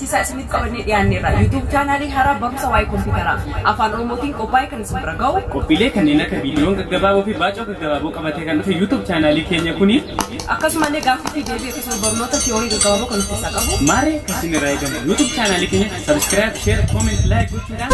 barsiisaa isiniif qabannee dhiyaanneerra. YouTube chaanaalii haaraa barumsa waa'ee kompiitaraa afaan Oromootiin qophaa'e kan isin bira ga'u. Qophiilee kanneen akka viidiyoon gaggabaaboo fi baacoo gaggabaaboo qabatee kan dhufe YouTube chaanaalii keenya kuni. Akkasumallee gaaffii fi deebii akkasumas barnoota tiyoorii gaggabaaboo kan of keessaa qabu. Maaree kan isin irraa eegamu YouTube chaanaalii keenya subscribe, share, comment, like gochuudhaan.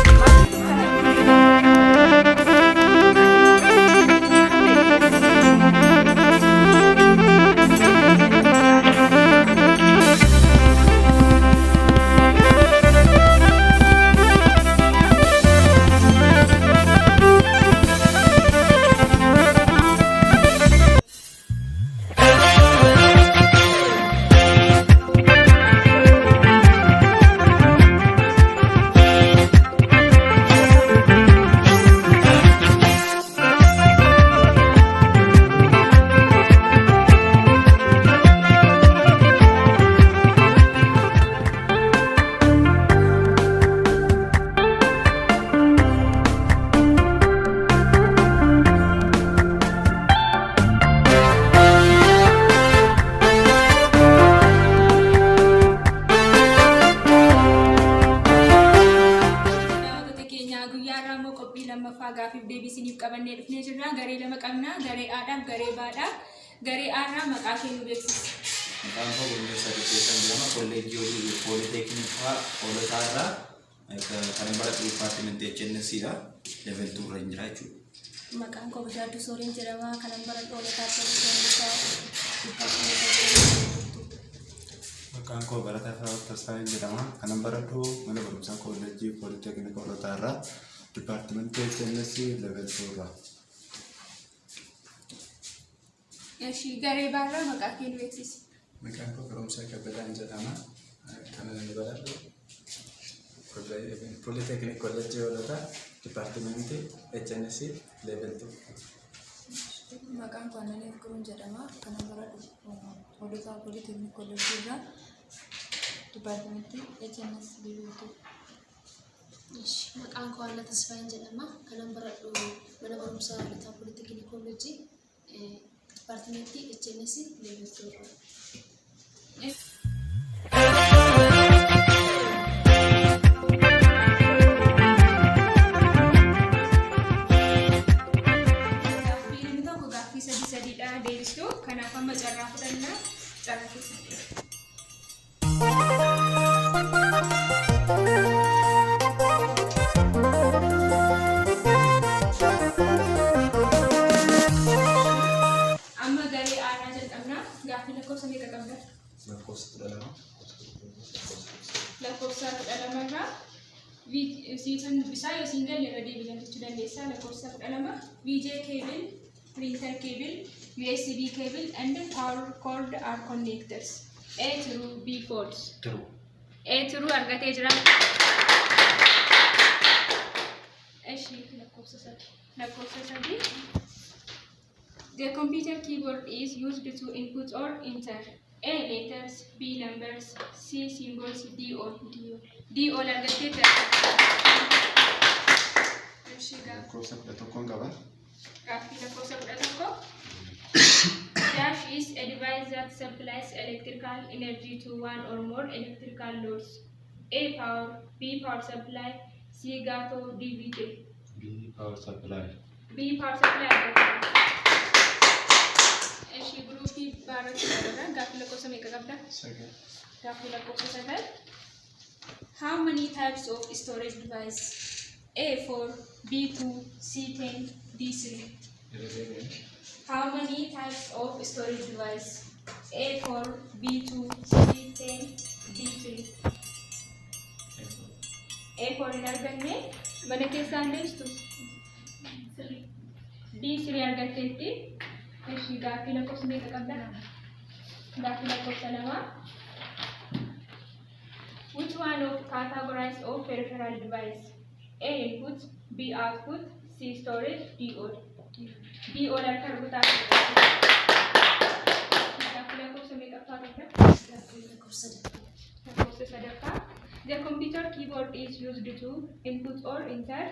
Gaafiif deebii isiniif qabannee dhufnee jirra. Garee lama qabna. Garee Aadhaaf garee Baadhaa. Garee Aadhaa maqaa kennuu beeksisa. Maqaan koo Gurmeessaa Dubbeessaa jedhama. Kolleejjii Pooliteeknikaa Hoolotaa irraa kan bara diippaartimentii HNCdha. Level 2 irra jira jechuudha. Maqaan koo Bajaadduu Sooriin jedhama. Kan bara Hoolotaa Maqaan koo Barataa Firaa'ol Tasfaayee jedhama. Kan baradhu mana barumsaa Kolleejjii Pooliteeknikaa Hoolotaa irraa. Departmental HNC level 2 ra. Eshi garee Baadhaa maqaa kennuu beeksisa. Maqaan koo Garoomsaa Kabbadaa jedhama. Kan baradhu Polytechnic College Hoolotaa Departmental HNC level 2. Maqaan koo Ananiif Kuruun jedhama. Kan baradhu Hoolotaa Polytechnic College irraa Departmental HNC level 2. Maqaan koo Anna Tasfaayee jedhama. Kan baradhu mana barumsaa Hoolotaa Pooliteekniik Kolleejjii Dipaartimentii HNC level 2. Gaaffii tokko gaaffii sadiidha deebistuu. Kanaaf amma carraa fudhannaa carraa keessatti. Lakkoofsa kudha lamarraa siitan bisaa yoo siin galle irra deebisan jechuu dandeessaa. Lakkoofsa kudha lama VJ cable, printer cable, USB cable and power cord are connectors. A through B ports. True. A through argatee jira. Eshi lakkoofsa sadii. The computer keyboard is used to input or enter A letters, B numbers, C symbols, D all. D all argatee jira. Lakkoofsa 11 qaba. Gaaffii lakkoofsa 11. Dash is a device that supplies electrical energy to one or more electrical loads. A power, B power supply, C gato, D VT. B power supply. B power supply. Eshi groupii baarratti dabala. Gaaffii lakkoofsa meeqa qabda? 9. Gaaffii lakkoofsa 9. How many types of storage device? A4, B2, C10, D3. How many types of storage device? A4, B2, C10, D3. A4 in arganne mana keessaan deebistu. D3 argatteetti. Eshi gaaffii lakkoofsa meeqa qabda? Gaaffii lakkoofsa 2. Which one of categories of peripheral device? A input, B output, C storage, D all. D all are karbuta. The computer keyboard is used to input or enter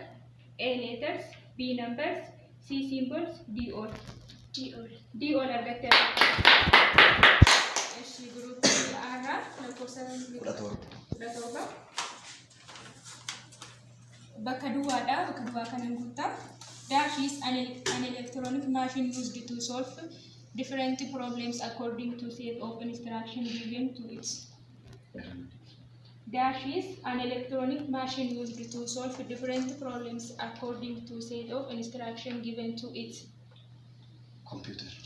A letters, B numbers, C symbols, D all. D all are the group R. 17 bakka duwwaadha. Bakka duwwaa kanan guutaa. Dash is an electronic machine used to solve different problems according to set of instruction given to it. Dash is an electronic machine used to solve different problems according to set of instruction given to it.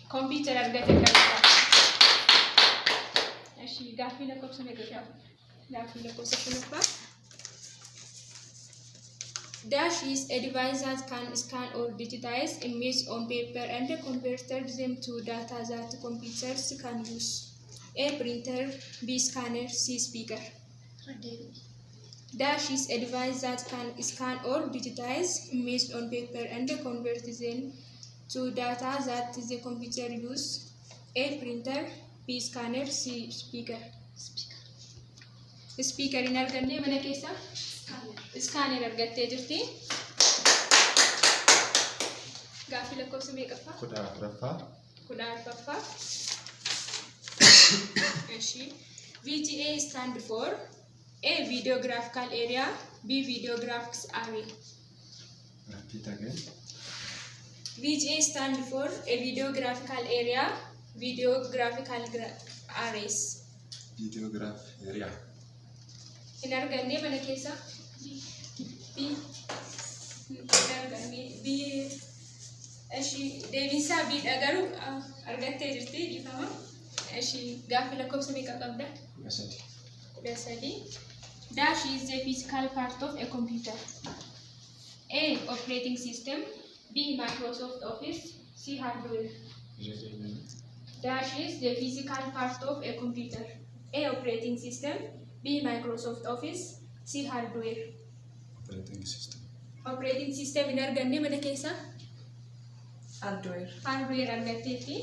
Computer argate qabata. Ashi gaaffii lakkoofsa meeqa qaba? Gaaffii lakkoofsa 9ffaa. Dash is a device that can scan or digitize images on paper and convert them to data that computers can use. A printer, B scanner, C speaker. Dash is a device that can scan or digitize images on paper and convert them to data that the computer use. A printer, B scanner, C speaker. Speaker in arganne mana keessa scanner argattee jirti. Gaaffii lakkoofsa meeqaffaa? 14ffaa. Eshi VGA stand for A video graphical area, B video graphics array. Repeat again. VGA stand for a video graphical area, video graphical arrays. Video graph area. In arganne mana keessa B B eshi deebinsaa B dhagaru argattee jirti ifama. Eshi gaaffii lakkoofsa meeqa qabda? 13. Dash is the physical part of a computer. A operating system, B Microsoft Office, C hardware. Dash is the physical part of a computer. A operating system, B Microsoft Office, C hardware. Operating system in arganne mana keessa Hardware. hardware argatteetti.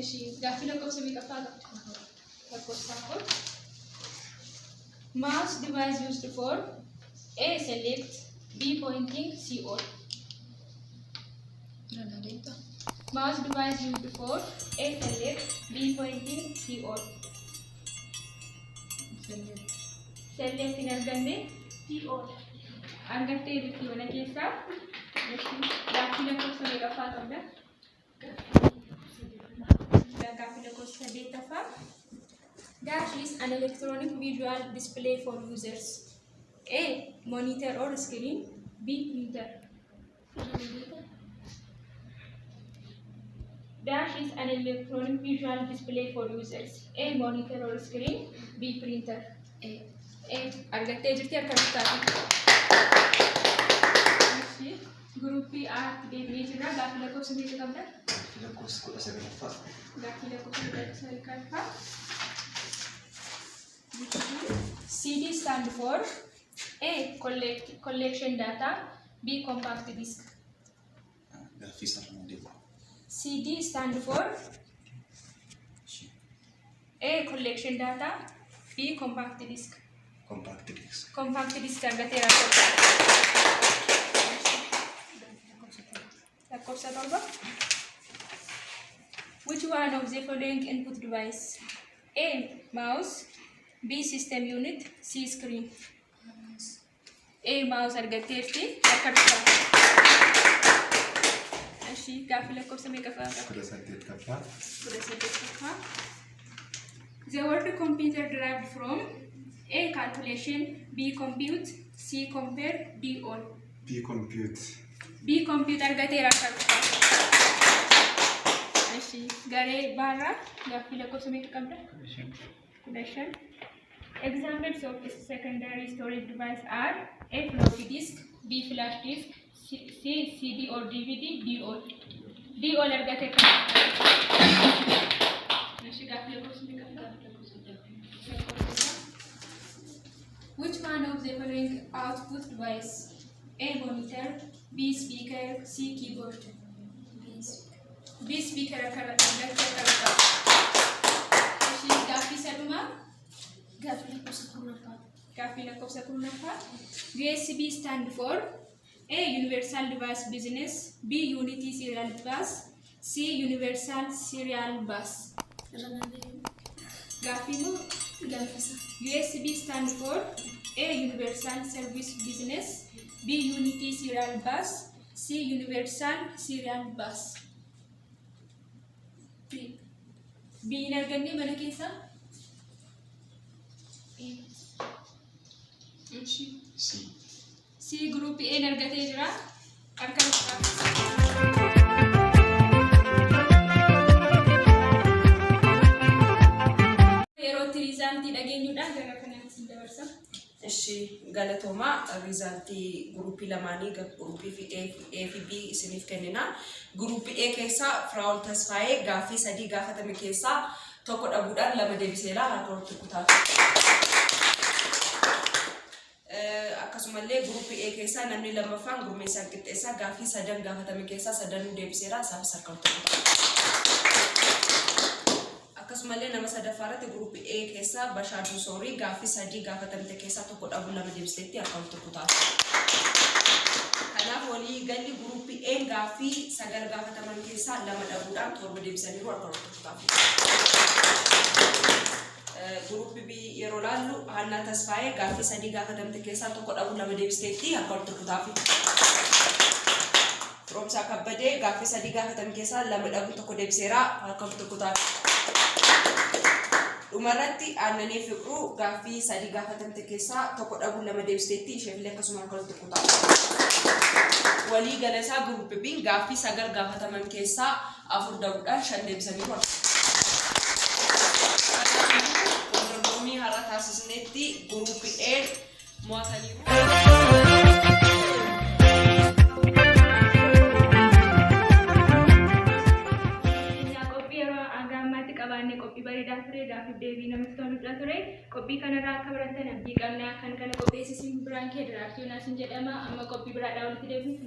Eshi gaaffii lakkoofsa meeqaffaa qabda? Lakkoofsa 4. Mouse device used for A select, B pointing, C all. Mouse device used for A select, B pointing, C all. Select in arganne, C all. Argattee jirti mana keessa. Gaaffii lakkoofsa meeqaffaa qabda? Gaaffii lakkoofsa 8ffaa. Dash is an electronic visual display for users. A monitor or screen, B printer. Dash is an electronic visual display for users. A monitor or screen, B printer. A argattee jirti akka bittaati. Groupii art deebi'ee jira. Gaaffii lakkoofsa meeqa qabda? Gaaffii lakkoofsa 9ffaa. CD stand for A collection data, B compact disc. CD stand for A collection data, B compact disc. Compact disc argateera. Lakkoofsa 7. Which one of the following input device? A mouse, B system unit, C screen. A mouse argatteerti akka dhufa. Ashi gaaffii lakkoofsa meeqaffaa qaba? 18ffaa. The word computer derived from A calculation, B compute, C compare, D all. B compute. B compute argateera akka dhufa. Ashi garee baarraa gaaffii lakkoofsa meeqa qabda? 15. Examples of secondary storage device are A floppy disk, B flash disk, C CD or DVD, D all. D all argate. Which one of the following output device? A monitor, B speaker, C keyboard. B speaker argate. Gaaffii saduma. Gaaffii lakkoofsa 10ffaa. USB stand for A universal device business, B unity serial bus, C universal serial bus. Gaaffii moo Gaafisa. USB stand for A. Universal Service Business, B. Unity Serial Bus, C. Universal Serial Bus. B hin arganne mana keessa? C group A hin argatee jira. Harka yerootti riizaaltii dhageenyuudhaan gara kanaatti dabarsa. እሺ ገለቶማ ሪዛልቲ ግሩፕ ለማኒ ግሩፕ ኤ ፊ ቢ ስኒፍ ከንና ግሩፕ ኤ ኬሳ ፍራውል ተስፋዬ ጋፊ ሰዲ ጋፈተም ኬሳ ቶኮ ደቡዳን ለመደብሴላ አቆርጥ ኩታ akkasumallee gruupii A keessaa namni lammaffaan gurmeessaa qixxeessaa gaafii sadan gaafatame keessaa sadanuu deebiseera isaaf sarkautu. Akkasumallee nama sadaffaarratti gruupii A keessaa Bashaaduu Soorii gaafii sadii gaafatamte keessaa tokko dhabuu lama deebiseetti akkautu kutaatu. Kanaaf walii galli gruupii A gaafii sagal gaafataman keessaa lama dhabuudhaan torba deebisaniiru akkautu kutaatu. Gruupi B yeroo laallu Hannaa Tasfaayee gaafii sadii gaafatamte keessaa tokko dhabuu lama deebisteetti akka wal tokkotaafi. Firoomsaa Kabbadee gaafii sadii gaafatame keessaa lama dhabuu tokko deebiseera akka wal tokkotaafi. Dhumarratti Aannanii Fiqruu gaafii sadii gaafatamte keessaa tokko dhabuu lama deebisteetti isheefillee akkasuma akka wal tokkotaafi. Walii galasaa gruupi B gaafii sagal gaafataman keessaa afur dhabuudhaan shan deebisaniiru. Har'a taasisnetti gruupii A mo'ataniiru. Qophii yeroo ammaatti qabaannee qophii bareedaa ture gaaffii deebii namatti toludha ture. Qophii kanarraa akka barattan abdii qabna. Kan kana qopheesse isin biraan kee Diraaktii Yoonaas jedhama. Amma qophii biraadhaa walitti deebiin